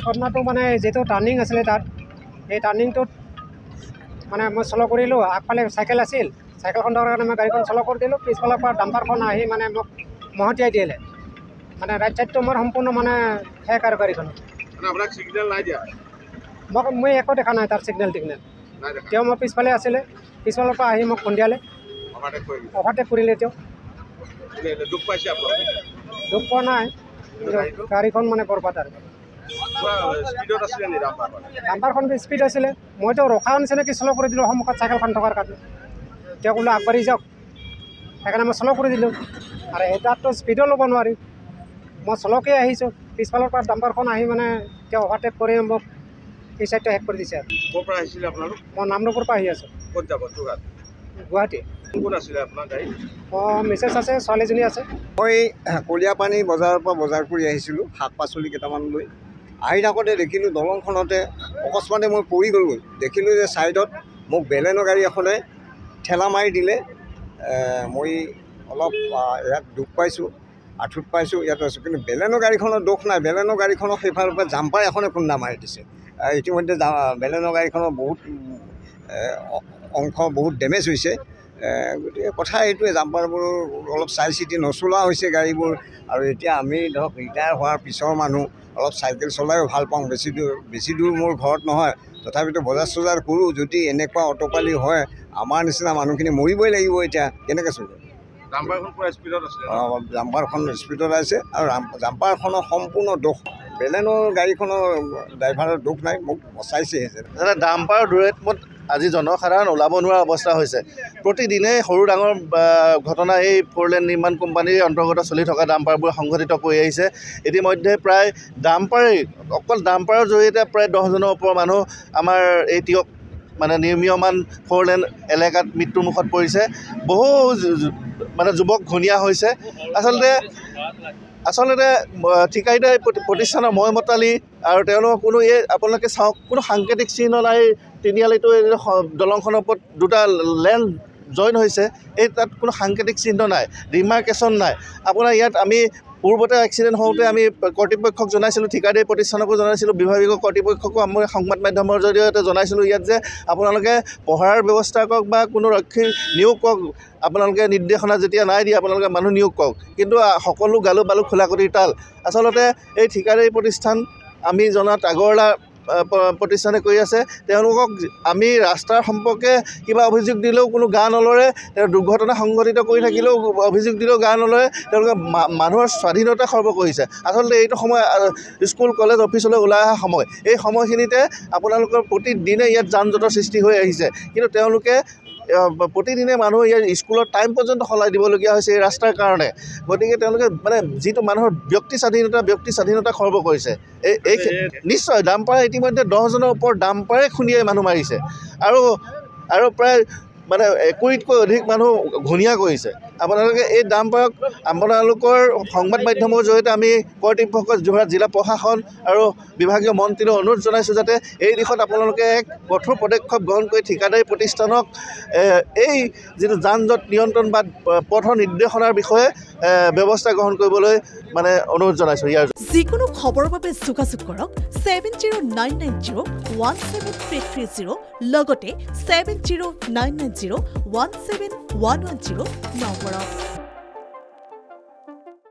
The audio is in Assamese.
ঘটনাটো মানে যেটো টাৰ্ণিং আছিলে তাত এই টাৰ্ণিংটোত মানে মই শ্ল' কৰিলোঁ আগফালে চাইকেল আছিল চাইকেলখন থকাৰ কাৰণে মই গাড়ীখন শ্ল' কৰি দিলোঁ পিছফালৰ পৰা ডাম্পাৰখন আহি মানে মোক মহতিয়াই দিলে মানে ৰাইট ছাইডটো মোৰ সম্পূৰ্ণ মানে শেষ আৰু গাড়ীখন আপোনাক ছিগনেল নাই দিয়া মই একো দেখা নাই তাৰ ছিগনেল তেওঁ মই পিছফালে আছিলে পিছফালৰ পৰা আহি মোক খুন্দিয়ালে অভাৰটেক কৰিলে তেওঁ দুখ পাইছে আপোনালোকে দুখ পোৱা নাই গাড়ীখন মানে বৰবাদ আৰু স্পীডত আছিলে নি ডাম্পাৰখন স্পীড আছিলে মইতো ৰখা নিচিনাকৈ শ্ল' কৰি দিলোঁ সন্মুখত চাইকেলখন থকাৰ কাৰণে তেওঁ বোলে আগবাঢ়ি যাওক সেইকাৰণে মই শ্ল' কৰি দিলোঁ আৰু এটাততো স্পীডো ল'ব নোৱাৰি মই শ্ল'কৈ আহিছোঁ পিছফালৰ পৰা ডাম্পাৰখন আহি মানে তেওঁ অভাৰটেক কৰি মোক এই চাইডটো শেষ কৰি দিছে আৰু ক'ৰ পৰা আহিছিলে আপোনালোক মই নামৰূপৰ পৰা আহি আছোঁ ক'ত যাব যোৰহাট গুৱাহাটী কোন আছিলে আপোনাৰ গাড়ী মিছেছ আছে ছোৱালীজনী আছে মই কলীয়াপানী বজাৰৰ পৰা বজাৰ কৰি আহিছিলোঁ শাক পাচলি কেইটামান লৈ আহি থাকোঁতে দেখিলোঁ দলংখনতে অকস্মাতে মই পৰি গ'লোঁ দেখিলোঁ যে ছাইডত মোক বেলেনো গাড়ী এখনে ঠেলা মাৰি দিলে মই অলপ ইয়াত দুখ পাইছোঁ আঁঠুত পাইছোঁ ইয়াত আছোঁ কিন্তু বেলেনো গাড়ীখনৰ দোষ নাই বেলেনো গাড়ীখনৰ সেইফালৰ পৰা জাম্পাৰ এখনে খুন্দা মাৰি দিছে ইতিমধ্যে বেলেনো গাড়ীখনৰ বহুত অংশ বহুত ডেমেজ হৈছে গতিকে কথা এইটোৱে জাম্পাৰবোৰ অলপ চাই চিতি নচলোৱা হৈছে গাড়ীবোৰ আৰু এতিয়া আমি ধৰক ৰিটায়াৰ হোৱাৰ পিছৰ মানুহ অলপ চাইকেল চলাইও ভাল পাওঁ বেছি দূৰ মোৰ ঘৰত নহয় তথাপিতো বজাৰ চজাৰ কৰোঁ যদি এনেকুৱা অটপালি হয় আমাৰ নিচিনা মানুহখিনি মৰিবই লাগিব এতিয়া কেনেকৈ চলিব জাম্পাৰখন পুৰা স্পীডত আছিলে জাম্পাৰখন স্পীডত আছে আৰু জাম্পাৰখনৰ সম্পূৰ্ণ দোষ বেলেনৰ গাড়ীখনৰ ড্ৰাইভাৰৰ দোষ নাই মোক বচাইছে ডাম্পাৰৰ দূৰত্বত আজি জনসাধাৰণ ওলাব নোৱাৰা অৱস্থা হৈছে প্ৰতিদিনে সৰু ডাঙৰ ঘটনা এই ফ'ৰলেন নিৰ্মাণ কোম্পানীৰ অন্তৰ্গত চলি থকা ডাম্পাৰবোৰ সংঘটিত কৰি আহিছে ইতিমধ্যে প্ৰায় অকল ডাম্পাৰৰ জৰিয়তে প্ৰায় 10জনৰ ওপৰৰ মানুহ আমাৰ এই টিয়ক মানে নিৰ্মীয়মান ফ'ৰলেন এলেকাত মৃত্যুমুখত পৰিছে বহু মানে যুৱক ঘূণীয়া হৈছে আচলতে ঠিকাদাৰ প্ৰতিষ্ঠানৰ মতালি আৰু তেওঁলোকৰ কোনো আপোনালোকে চাওক কোনো সাংকেতিক চিহ্ন নাই তিনিআলিটো দলংখনৰ ওপৰত দুটা লেন জইন হৈছে তাত কোনো সাংকেতিক চিহ্ন নাই ডিমাৰ্কেশ্যন নাই আপোনাৰ ইয়াত আমি পূৰ্বতে এক্সিডেণ্ট হওঁতে আমি কৰ্তৃপক্ষক জনাইছিলোঁ ঠিকাদাৰী প্ৰতিষ্ঠানকো জনাইছিলোঁ বিভাগীয় কৰ্তৃপক্ষকো আমি সংবাদ মাধ্যমৰ জৰিয়তে জনাইছিলোঁ ইয়াত যে আপোনালোকে পঢ়াৰ ব্যৱস্থা কৰক বা কোনো ৰক্ষী নিয়োগ কৰক আপোনালোকে নিৰ্দেশনা যেতিয়া নাই দিয়ে আপোনালোকে মানুহ নিয়োগ কৰক কিন্তু সকলো গালু বালু খোলাকটিৰ তাল আচলতে এই ঠিকাদাৰী প্ৰতিষ্ঠান আমি জনাত আগৰৱালা প্ৰতিষ্ঠানে কৰি আছে তেওঁলোকক আমি ৰাস্তাৰ সম্পৰ্কে কিবা অভিযোগ দিলেও কোনো গা নলৰে দুৰ্ঘটনা সংঘটিত কৰি থাকিলেও অভিযোগ দিলেও গা নলৰে তেওঁলোকে মানুহৰ স্বাধীনতা খৰ্ব কৰিছে আচলতে এইটো সময় স্কুল কলেজ অফিচলৈ ওলাই অহা সময় এই সময়খিনিতে আপোনালোকৰ প্ৰতিদিনে ইয়াত যান জঁটৰ সৃষ্টি হৈ আহিছে কিন্তু তেওঁলোকে প্ৰতিদিনে মানুহ ইয়াৰ স্কুলৰ টাইম পৰ্যন্ত সলাই দিবলগীয়া হৈছে এই ৰাস্তাৰ কাৰণে গতিকে তেওঁলোকে মানে যিটো মানুহৰ ব্যক্তি স্বাধীনতা খৰ্ব কৰিছে এই নিশ্চয় ডাম্পাৰে ইতিমধ্যে 10জনৰ ওপৰত ডাম্পাৰে খুন্দিয়াই মানুহ মাৰিছে আৰু প্ৰায় মানে 20তকৈ অধিক মানুহ ঘূণীয়া কৰিছে আপোনালোকে এই ডাম্পাৰক আপোনালোকৰ সংবাদ মাধ্যমৰ জৰিয়তে আমি কৰ্তৃপক্ষ যোৰহাট জিলা প্ৰশাসন আৰু বিভাগীয় মন্ত্ৰীলৈ অনুৰোধ জনাইছোঁ যাতে এই দিশত আপোনালোকে এক কঠোৰ পদক্ষেপ গ্ৰহণ কৰি ঠিকাদাৰী প্ৰতিষ্ঠানক এই যিটো যান জঁট নিয়ন্ত্ৰণ বা পথৰ নিৰ্দেশনাৰ বিষয়ে ব্যৱস্থা গ্ৰহণ কৰিবলৈ মানে অনুৰোধ জনাইছোঁ ইয়াৰ যিকোনো খবৰৰ বাবে যোগাযোগ কৰক 7099017330 লগতে 7099017110 নম্বৰত